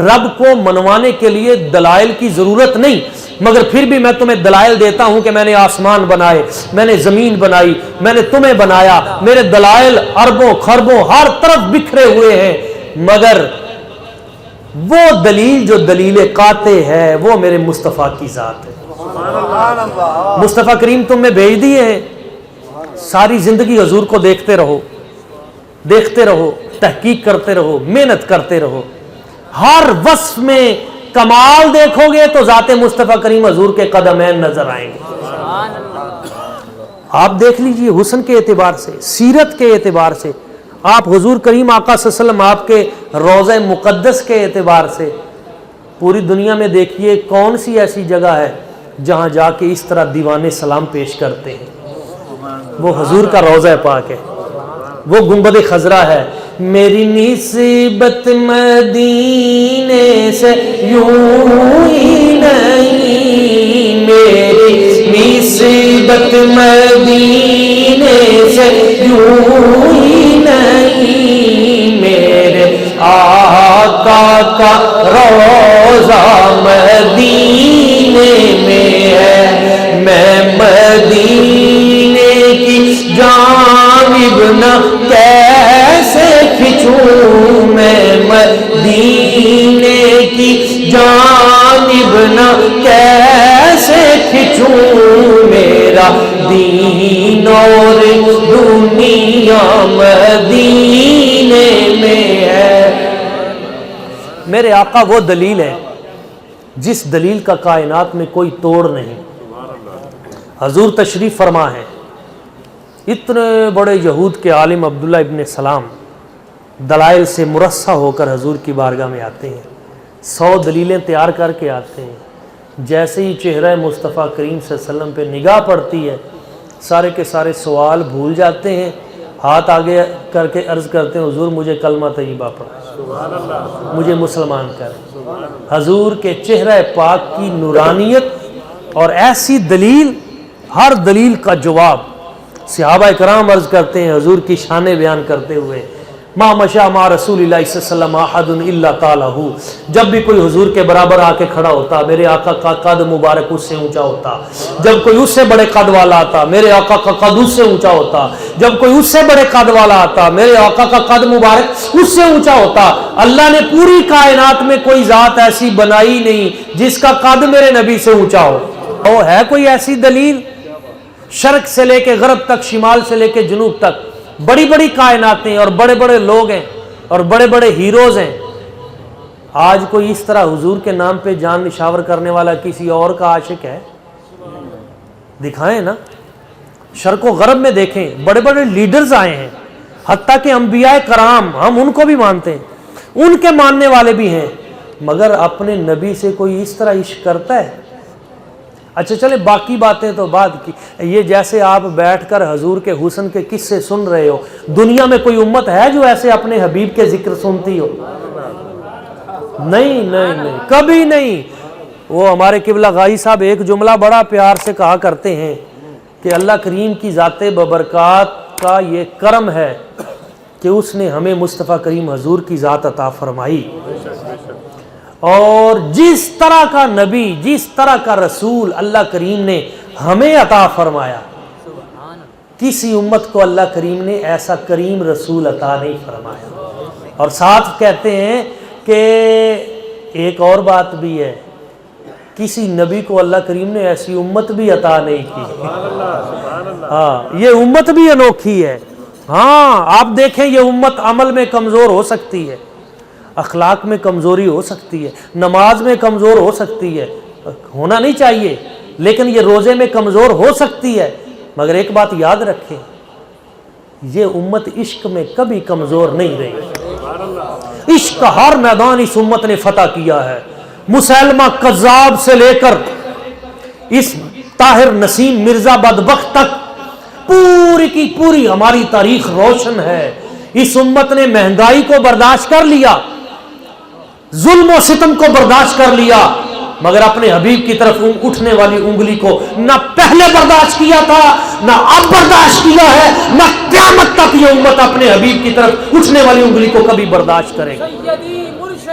رب کو منوانے کے لیے دلائل کی ضرورت نہیں، مگر پھر بھی میں تمہیں دلائل دیتا ہوں کہ میں نے آسمان بنائے، میں نے زمین بنائی، میں نے تمہیں بنایا، میرے دلائل اربوں خربوں ہر طرف بکھرے ہوئے ہیں، مگر وہ دلیل جو دلیل قاطع ہے وہ میرے مصطفیٰ کی ذات ہے۔ مصطفیٰ کریم تم میں بھیج دیے ہیں، ساری زندگی حضور کو دیکھتے رہو، دیکھتے رہو، تحقیق کرتے رہو، محنت کرتے رہو، ہر وصف میں کمال دیکھو گے تو ذات مصطفیٰ کریم حضور کے قدمین نظر آئیں گے۔ آپ دیکھ لیجئے حسن کے اعتبار سے، سیرت کے اعتبار سے، آپ حضور کریم آقا صلی اللہ علیہ وسلم آپ کے روضہ مقدس کے اعتبار سے، پوری دنیا میں دیکھیے کون سی ایسی جگہ ہے جہاں جا کے اس طرح دیوانے سلام پیش کرتے ہیں؟ وہ حضور کا روضہ پاک ہے، وہ گنبد خضرا ہے۔ میری نسبت مدینے سے یوں ہی نہیں، میری نسبت مدینے سے یوں ہی نہیں، میرے آقا کا روضہ مدینے میں ہے، میں مدینے کی جانب نہ کیسے کھچوں، میں مدینے کی جانب نہ کیسے کھچوں، میرا دین اور دنیا مدینے میں ہے۔ میرے آقا وہ دلیل ہے جس دلیل کا کائنات میں کوئی توڑ نہیں۔ حضور تشریف فرما ہے، اتنے بڑے یہود کے عالم عبداللہ ابن سلام دلائل سے مرصع ہو کر حضور کی بارگاہ میں آتے ہیں، 100 دلیلیں تیار کر کے آتے ہیں۔ جیسے ہی چہرہ مصطفیٰ کریم صلی اللہ علیہ وسلم پہ نگاہ پڑتی ہے، سارے کے سارے سوال بھول جاتے ہیں، ہاتھ آگے کر کے عرض کرتے ہیں حضور مجھے کلمہ طیبہ پڑھا، مجھے مسلمان کر۔ حضور کے چہرہ پاک کی نورانیت اور ایسی دلیل، ہر دلیل کا جواب۔ صحابہ کرام عرض کرتے ہیں حضور کی شان بیان کرتے ہوئے، ما مشى مع رسول اللہ صلی اللہ علیہ وسلم احد الا قالہ، جب بھی کوئی حضور کے برابر آ کے کھڑا ہوتا میرے آقا کا قد مبارک اس سے اونچا ہوتا، جب کوئی اس سے بڑے قد والا آتا میرے آقا کا قد اس سے اونچا ہوتا، جب کوئی اس سے بڑے قد والا آتا میرے آقا کا قد مبارک اس سے اونچا ہوتا۔ اللہ نے پوری کائنات میں کوئی ذات ایسی بنائی نہیں جس کا قد میرے نبی سے اونچا ہو۔ اور ہے کوئی ایسی دلیل؟ شرق سے لے کے غرب تک، شمال سے لے کے جنوب تک بڑی بڑی کائناتیں اور بڑے بڑے لوگ ہیں اور بڑے بڑے ہیروز ہیں، آج کوئی اس طرح حضور کے نام پہ جان نشاور کرنے والا کسی اور کا عاشق ہے؟ دکھائیں نا۔ شرق و غرب میں دیکھیں بڑے بڑے لیڈرز آئے ہیں، حتیٰ کہ انبیاء کرام ہم ان کو بھی مانتے ہیں، ان کے ماننے والے بھی ہیں، مگر اپنے نبی سے کوئی اس طرح عشق کرتا ہے؟ اچھا چلے باقی باتیں تو بعد کی، یہ جیسے آپ بیٹھ کر حضور کے حسن کے قصے سن رہے ہو، دنیا میں کوئی امت ہے جو ایسے اپنے حبیب کے ذکر سنتی ہو؟ نہیں نہیں نہیں، کبھی نہیں۔ وہ ہمارے قبلہ غازی صاحب ایک جملہ بڑا پیار سے کہا کرتے ہیں کہ اللہ کریم کی ذات ببرکات کا یہ کرم ہے کہ اس نے ہمیں مصطفیٰ کریم حضور کی ذات عطا فرمائی، اور جس طرح کا نبی، جس طرح کا رسول اللہ کریم نے ہمیں عطا فرمایا، کسی امت کو اللہ کریم نے ایسا کریم رسول عطا نہیں فرمایا۔ اور ساتھ کہتے ہیں کہ ایک اور بات بھی ہے، کسی نبی کو اللہ کریم نے ایسی امت بھی عطا نہیں کی۔ ہاں، یہ امت بھی انوکھی ہے۔ ہاں آپ دیکھیں، یہ امت عمل میں کمزور ہو سکتی ہے، اخلاق میں کمزوری ہو سکتی ہے، نماز میں کمزور ہو سکتی ہے، ہونا نہیں چاہیے، لیکن یہ روزے میں کمزور ہو سکتی ہے، مگر ایک بات یاد رکھیں، یہ امت عشق میں کبھی کمزور نہیں رہی۔ عشق کا ہر میدان اس امت نے فتح کیا ہے، مسلمہ کذاب سے لے کر اس طاہر نسیم مرزا بدبخت تک پوری کی پوری ہماری تاریخ روشن ہے۔ اس امت نے مہنگائی کو برداشت کر لیا، ظلم و ستم کو برداشت کر لیا، مگر اپنے حبیب کی طرف اٹھنے والی انگلی کو نہ پہلے برداشت کیا تھا، نہ اب برداشت کیا ہے، نہ قیامت تک یہ امت اپنے حبیب کی طرف اٹھنے والی انگلی کو کبھی برداشت کرے گی۔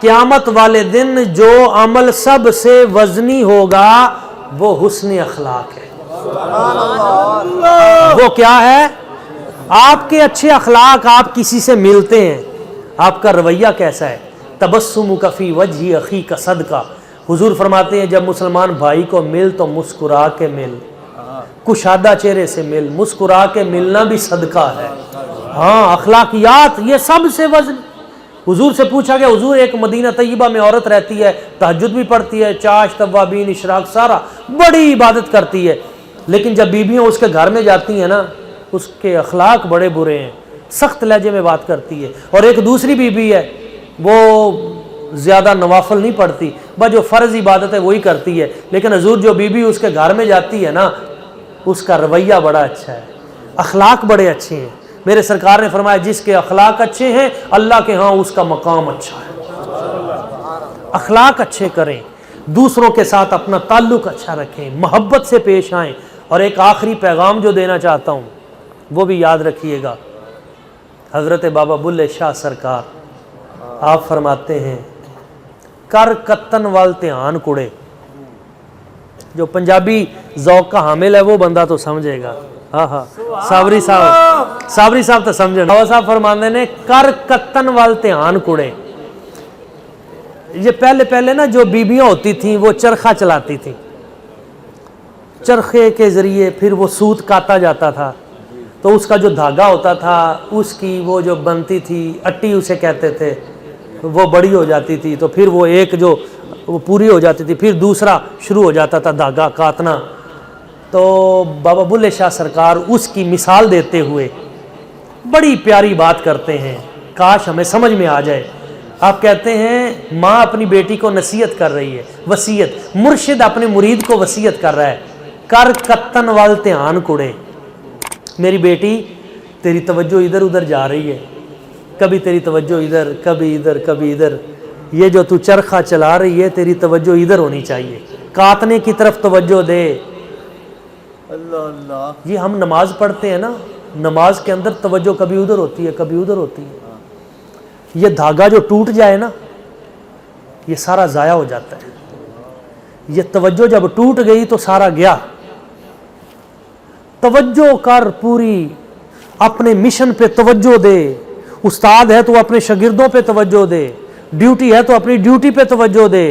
قیامت والے دن جو عمل سب سے وزنی ہوگا وہ حسن اخلاق ہے۔ وہ کیا ہے؟ آپ کے اچھے اخلاق، آپ کسی سے ملتے ہیں، آپ کا رویہ کیسا ہے؟ تبسمک فی وجہ اخیک صدقہ، حضور فرماتے ہیں جب مسلمان بھائی کو مل تو مسکرا کے مل، کشادہ چہرے سے مل، مسکرا کے ملنا بھی صدقہ ہے۔ ہاں، اخلاقیات یہ سب سے وزن۔ حضور سے پوچھا گیا حضور ایک مدینہ طیبہ میں عورت رہتی ہے، تہجد بھی پڑھتی ہے، چاش توابین اشراق سارا بڑی عبادت کرتی ہے، لیکن جب بیویاں اس کے گھر میں جاتی ہیں نا اس کے اخلاق بڑے برے ہیں، سخت لہجے میں بات کرتی ہے۔ اور ایک دوسری بیوی ہے وہ زیادہ نوافل نہیں پڑھتی، بس جو فرض عبادت ہے وہی کرتی ہے، لیکن حضور جو بیوی اس کے گھر میں جاتی ہے نا اس کا رویہ بڑا اچھا ہے، اخلاق بڑے اچھے ہیں۔ میرے سرکار نے فرمایا جس کے اخلاق اچھے ہیں اللہ کے ہاں اس کا مقام اچھا ہے۔ اخلاق اچھے کریں، دوسروں کے ساتھ اپنا تعلق اچھا رکھیں، محبت سے پیش آئیں۔ اور ایک آخری پیغام جو دینا چاہتا ہوں وہ بھی یاد رکھیے گا، حضرت بابا بلے شاہ سرکار آپ فرماتے ہیں کر کتن وال دھیان کڑے، جو پنجابی ذوق کا حامل ہے وہ بندہ تو سمجھے گا۔ ہاں ہاں، صابری صاحب تو سمجھے۔ بابا صاحب فرماتے ہیں کر کتن وال دھیان کڑے۔ یہ پہلے نا جو بیویاں ہوتی تھیں وہ چرخہ چلاتی تھیں، چرخے کے ذریعے پھر وہ سوت کاتا جاتا تھا، تو اس کا جو دھاگا ہوتا تھا اس کی وہ جو بنتی تھی اٹی اسے کہتے تھے، وہ بڑی ہو جاتی تھی تو پھر وہ ایک جو وہ پوری ہو جاتی تھی پھر دوسرا شروع ہو جاتا تھا دھاگا کاتنا۔ تو بابا بلے شاہ سرکار اس کی مثال دیتے ہوئے بڑی پیاری بات کرتے ہیں، کاش ہمیں سمجھ میں آ جائے۔ آپ کہتے ہیں ماں اپنی بیٹی کو نصیحت کر رہی ہے، وصیت، مرشد اپنے مرید کو وصیت کر رہا ہے، کر کتن وال دھیان کڑے، میری بیٹی تیری توجہ ادھر ادھر جا رہی ہے، کبھی تیری توجہ ادھر، کبھی ادھر، کبھی ادھر، یہ جو تو چرخہ چلا رہی ہے تیری توجہ ادھر ہونی چاہیے، کاتنے کی طرف توجہ دے۔ اللہ اللہ، یہ ہم نماز پڑھتے ہیں نا، نماز کے اندر توجہ کبھی ادھر ہوتی ہے کبھی ادھر ہوتی ہے، یہ دھاگا جو ٹوٹ جائے نا یہ سارا ضائع ہو جاتا ہے، یہ توجہ جب ٹوٹ گئی تو سارا گیا۔ توجہ کر پوری، اپنے مشن پہ توجہ دے، استاد ہے تو اپنے شاگردوں پہ توجہ دے، ڈیوٹی ہے تو اپنی ڈیوٹی پہ توجہ دے،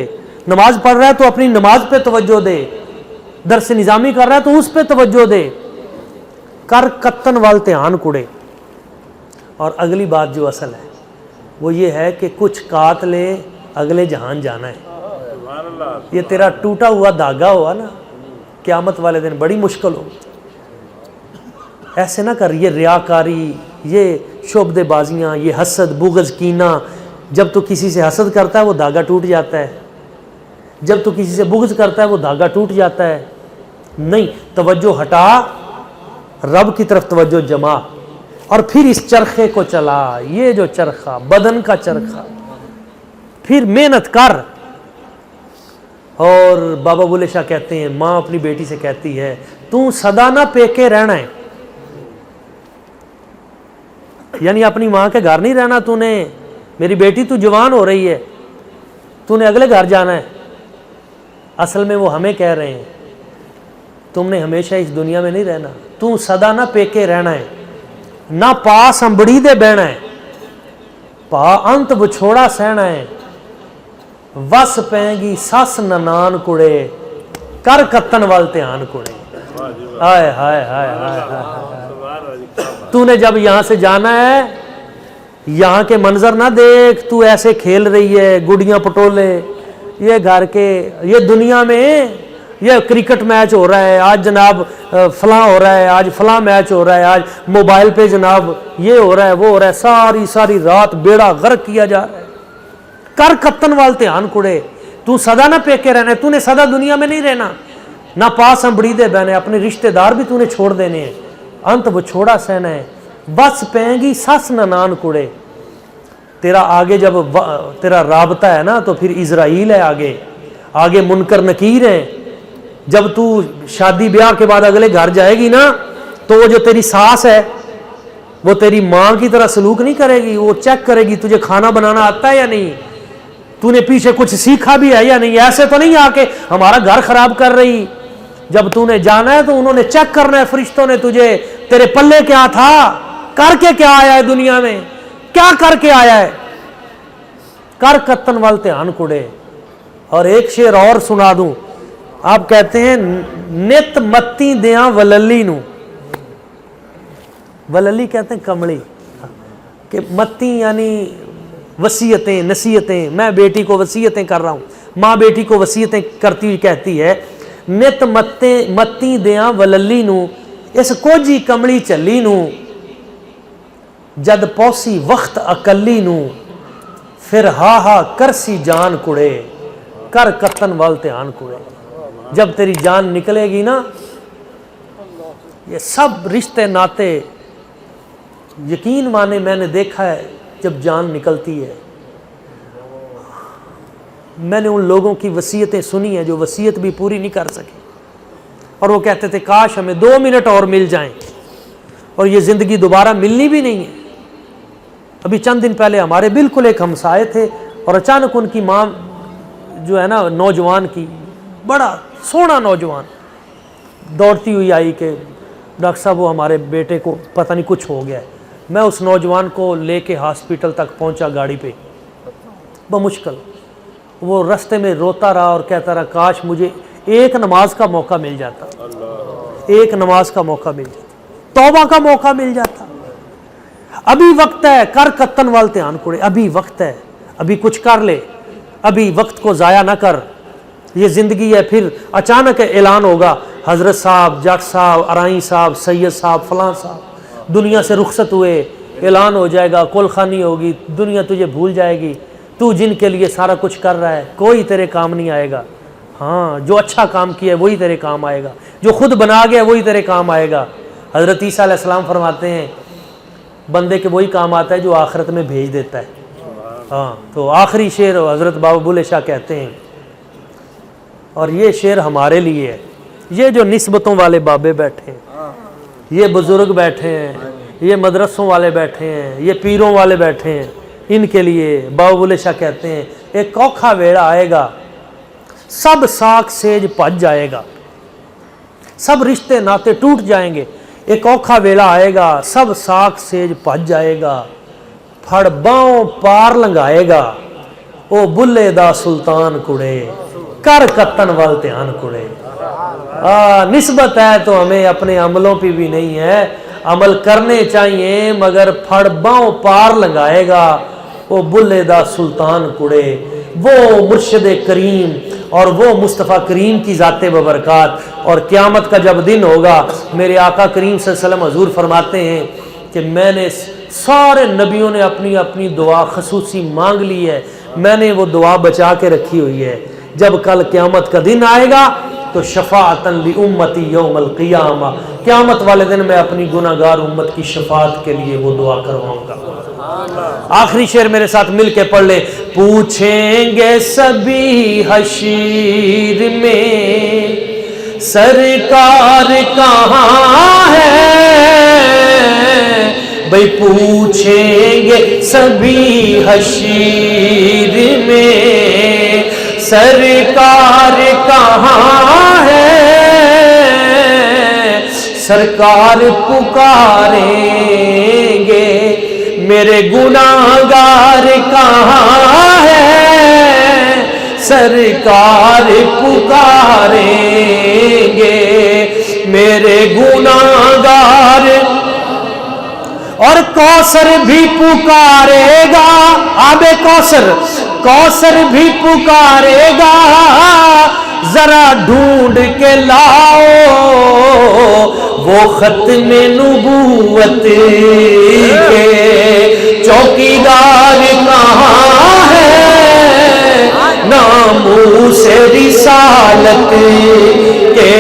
نماز پڑھ رہا ہے تو اپنی نماز پہ توجہ دے، درس نظامی کر رہا ہے تو اس پہ توجہ دے، کر کتن وال دھیان کڑے۔ اور اگلی بات جو اصل ہے وہ یہ ہے کہ کچھ کات لے اگلے جہان جانا ہے۔ یہ تیرا ٹوٹا ہوا دھاگا ہوا نا قیامت والے دن بڑی مشکل ہو، ایسے نہ کر، یہ ریاکاری، یہ شعبدے بازیاں، یہ حسد، بغض، کینہ، جب تو کسی سے حسد کرتا ہے وہ دھاگا ٹوٹ جاتا ہے، جب تو کسی سے بغض کرتا ہے وہ دھاگا ٹوٹ جاتا ہے۔ نہیں، توجہ ہٹا، رب کی طرف توجہ جما، اور پھر اس چرخے کو چلا، یہ جو چرخہ بدن کا چرخہ، پھر محنت کر۔ اور بابا بلے شاہ کہتے ہیں ماں اپنی بیٹی سے کہتی ہے تو سدا نہ پیکے رہنا ہے، یعنی اپنی ماں کے گھر نہیں رہنا، تو نے میری بیٹی تو جوان ہو رہی ہے، تو نے اگلے گھر جانا ہے۔ اصل میں وہ ہمیں کہہ رہے ہیں تم نے ہمیشہ اس دنیا میں نہیں رہنا، تو سدا نہ پیکے رہنا ہے، نہ پاس امبڑی دے بہنا ہے، پا انت بچھوڑا سہنا ہے، وس پیں گی سس ننان کڑے، کر کتن وال دھیان کڑے۔ ہائے ہائے ہائے ہائے ہائے، تو نے جب یہاں سے جانا ہے یہاں کے منظر نہ دیکھ، تو ایسے کھیل رہی ہے گڈیاں پٹولے، یہ گھر کے، یہ دنیا میں یہ کرکٹ میچ ہو رہا ہے آج جناب، فلاں ہو رہا ہے آج، فلاں میچ ہو رہا ہے آج، موبائل پہ جناب یہ ہو رہا ہے وہ ہو رہا ہے، ساری رات بیڑا غرق کیا جا رہا ہے۔ کر کتن وال دھیان کڑے، تو سدا نہ پیکے رہنا ہے، تو نے سدا دنیا میں نہیں رہنا، نہ پاس امبڑی دے بہنے، اپنے رشتہ دار بھی تو نے چھوڑ دینے ہیں، انت وہ چھوڑا سہنا ہے، بس پیں گی سس ننان کڑے۔ تیرا آگے جب تیرا رابطہ ہے نا تو پھر اسرائیل ہے، آگے منکر نکیر ہیں۔ جب تو شادی بیاہ کے بعد اگلے گھر جائے گی نا تو وہ جو تیری ساس ہے وہ تیری ماں کی طرح سلوک نہیں کرے گی، وہ چیک کرے گی تجھے کھانا بنانا آتا ہے یا نہیں، تو نے پیچھے کچھ سیکھا بھی ہے یا نہیں؟ ایسے تو نہیں آ کے ہمارا گھر خراب کر رہی۔ جب تو نے جانا ہے تو انہوں نے چیک کرنا ہے فرشتوں نے تجھے، تیرے پلے کیا تھا، کر کے کیا آیا ہے دنیا میں، کیا کر کے آیا ہے۔ کر کتن وال دھیان کڑے۔ اور ایک شعر اور سنا دوں، آپ کہتے ہیں نت متی دیاں وللی نو، وللی کہتے ہیں کمڑی، کہ متی یعنی وصیتیں نصیحتیں، میں بیٹی کو وصیتیں کر رہا ہوں، ماں بیٹی کو وصیتیں کرتی ہوئی کہتی ہے نت متی دیاں وللی نو، اس کوجی کمڑی چلی نو، جد پوسی وقت اکلی نو، پھر ہا ہا کرسی جان کڑے، کر کتن وال دھیان کڑے۔ جب تیری جان نکلے گی نا، یہ سب رشتے ناتے یقین مانے، میں نے دیکھا ہے جب جان نکلتی ہے، میں نے ان لوگوں کی وصیتیں سنی ہیں جو وصیت بھی پوری نہیں کر سکے، اور وہ کہتے تھے کاش ہمیں 2 منٹ اور مل جائیں، اور یہ زندگی دوبارہ ملنی بھی نہیں ہے۔ ابھی چند دن پہلے ہمارے بالکل ایک ہمسائے تھے، اور اچانک ان کی ماں جو ہے نا نوجوان کی، بڑا سونا نوجوان، دوڑتی ہوئی آئی کہ ڈاکٹر صاحب وہ ہمارے بیٹے کو پتہ نہیں کچھ ہو گیا ہے۔ میں اس نوجوان کو لے کے ہاسپٹل تک پہنچا گاڑی پہ بمشکل، وہ رستے میں روتا رہا اور کہتا رہا کاش مجھے ایک نماز کا موقع مل جاتا، ایک نماز کا موقع مل جاتا، توبہ کا موقع مل جاتا۔ ابھی وقت ہے، کر کتن وال دھیان کڑے، ابھی وقت ہے، ابھی کچھ کر لے، ابھی وقت کو ضائع نہ کر۔ یہ زندگی ہے، پھر اچانک اعلان ہوگا حضرت صاحب، جٹ صاحب، ارائیں صاحب، سید صاحب، فلاں صاحب دنیا سے رخصت ہوئے، اعلان ہو جائے گا، کل خانی ہوگی، دنیا تجھے بھول جائے گی، تو جن کے لیے سارا کچھ کر رہا ہے کوئی تیرے کام نہیں آئے گا۔ ہاں، جو اچھا کام کیا ہے وہی تیرے کام آئے گا، جو خود بنا گیا وہی تیرے کام آئے گا۔ حضرت عیسیٰ علیہ السلام فرماتے ہیں بندے کے وہی کام آتا ہے جو آخرت میں بھیج دیتا ہے۔ ہاں، تو آخری شعر حضرت بابا بلے شاہ کہتے ہیں، اور یہ شعر ہمارے لیے ہے، یہ جو نسبتوں والے بابے بیٹھے ہیں، یہ بزرگ بیٹھے ہیں، یہ مدرسوں والے بیٹھے ہیں، یہ پیروں والے بیٹھے ہیں، ان کے لیے بابا بلے شاہ کہتے ہیں ایک کوکھا ویڑا آئے گا، سب ساکھ سیج پج جائے گا، سب رشتے ناتے ٹوٹ جائیں گے۔ ایک اوکھا ویلا آئے گا، سب ساکھ سیج پج جائے گا، پھڑ باؤں پار لنگائے گا، او بلے دا سلطان کڑے، کر کتن وال دھیان کڑے۔ نسبت ہے تو ہمیں اپنے عملوں پہ بھی نہیں ہے، عمل کرنے چاہیے، مگر پھڑ باؤں پار لگائے گا، وہ بلے دا سلطان کڑے۔ وہ مرشد کریم اور وہ مصطفیٰ کریم کی ذات ببرکات، اور قیامت کا جب دن ہوگا، میرے آقا کریم صلی اللہ علیہ وسلم حضور فرماتے ہیں کہ میں نے سارے نبیوں نے اپنی اپنی دعا خصوصی مانگ لی ہے، میں نے وہ دعا بچا کے رکھی ہوئی ہے، جب کل قیامت کا دن آئے گا تو شفاعتاً لامتی یوم القیامہ، قیامت والے دن میں اپنی گناہگار امت کی شفاعت کے لیے وہ دعا کرواؤں گا۔ آخری شعر میرے ساتھ مل کے پڑھ لے، پوچھیں گے سبھی حشیر میں سرکار کہاں ہے، بھئی پوچھیں گے سبھی حشیر میں سرکار کہاں ہے، سرکار پکاریں گے میرے گناہگار کہاں ہے، سرکار پکاریں گے میرے گناہگار، اور کوثر بھی پکارے گا، آب کوثر، کوثر بھی پکارے گا، ذرا ڈھونڈ کے لاؤ وہ ختم نبوت کے چوکیدار کہاں ہے، ناموس رسالت کے،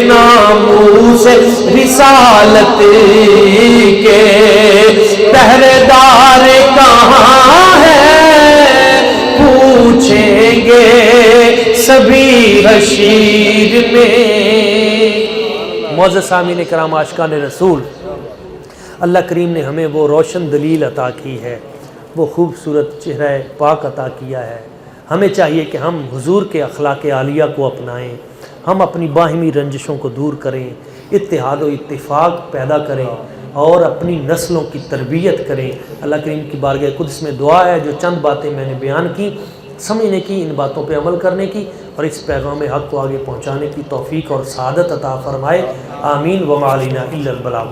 ناموس رسالت کے پہرےدار کہاں ہے، پوچھیں گے سبھی حشیر میں۔ معزز سامعین کرام، عاشقان رسول، اللہ کریم نے ہمیں وہ روشن دلیل عطا کی ہے، وہ خوبصورت چہرہ پاک عطا کیا ہے۔ ہمیں چاہیے کہ ہم حضور کے اخلاق عالیہ کو اپنائیں، ہم اپنی باہمی رنجشوں کو دور کریں، اتحاد و اتفاق پیدا کریں اور اپنی نسلوں کی تربیت کریں۔ اللہ کریم کی بارگاہ قدس میں دعا ہے جو چند باتیں میں نے بیان کی، سمجھنے کی، ان باتوں پہ عمل کرنے کی اور اس پیغام حق کو آگے پہنچانے کی توفیق اور سعادت عطا فرمائے۔ آمین وما علینا الا البلاغ۔